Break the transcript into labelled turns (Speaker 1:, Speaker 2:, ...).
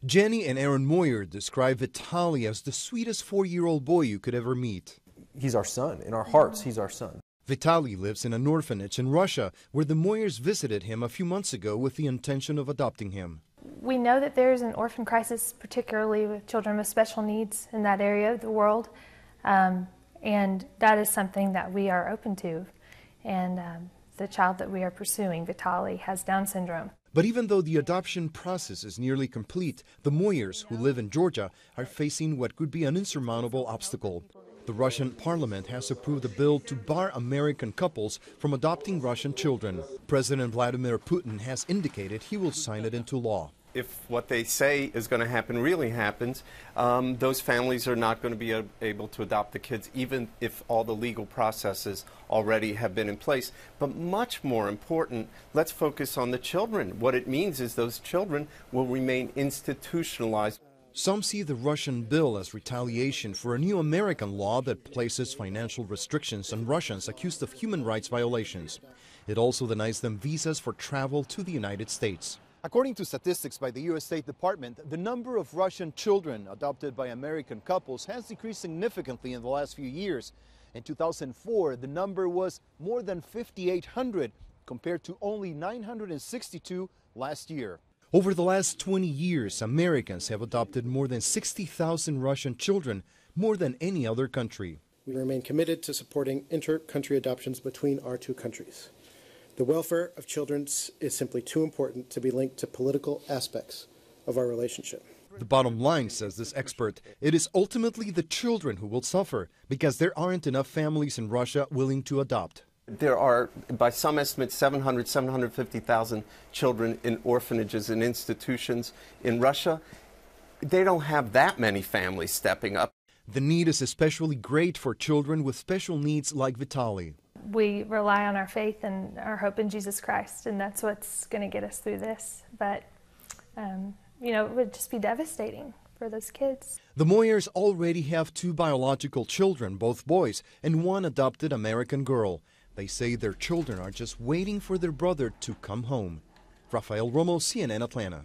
Speaker 1: Jenny and Aaron Moyer describe Vitaly as the sweetest 4-year-old boy you could ever meet.
Speaker 2: He's our son. In our hearts, he's our son.
Speaker 1: Vitaly lives in an orphanage in Russia, where the Moyers visited him a few months ago with the intention of adopting him.
Speaker 3: We know that there's an orphan crisis, particularly with children with special needs in that area of the world, and that is something that we are open to. And the child that we are pursuing, Vitaly, has Down syndrome.
Speaker 1: But even though the adoption process is nearly complete, the Moyers, who live in Georgia, are facing what could be an insurmountable obstacle. The Russian parliament has approved a bill to bar American couples from adopting Russian children. President Vladimir Putin has indicated he will sign it into law.
Speaker 4: If what they say is going to happen really happens, those families are not going to be able to adopt the kids, even if all the legal processes already have been in place. But much more important, let's focus on the children. What it means is those children will remain institutionalized.
Speaker 1: Some see the Russian bill as retaliation for a new American law that places financial restrictions on Russians accused of human rights violations. It also denies them visas for travel to the United States. According to statistics by the U.S. State Department, the number of Russian children adopted by American couples has decreased significantly in the last few years. In 2004, the number was more than 5,800 compared to only 962 last year. Over the last 20 years, Americans have adopted more than 60,000 Russian children, more than any other country.
Speaker 5: We remain committed to supporting inter-country adoptions between our two countries. The welfare of children is simply too important to be linked to political aspects of our relationship.
Speaker 1: The bottom line, says this expert, it is ultimately the children who will suffer because there aren't enough families in Russia willing to adopt.
Speaker 4: There are, by some estimates, 750,000 children in orphanages and institutions in Russia. They don't have that many families stepping up.
Speaker 1: The need is especially great for children with special needs like Vitaly.
Speaker 3: We rely on our faith and our hope in Jesus Christ, and that's what's going to get us through this. But, it would just be devastating for those kids.
Speaker 1: The Moyers already have 2 biological children, both boys, and 1 adopted American girl. They say their children are just waiting for their brother to come home. Rafael Romo, CNN Atlanta.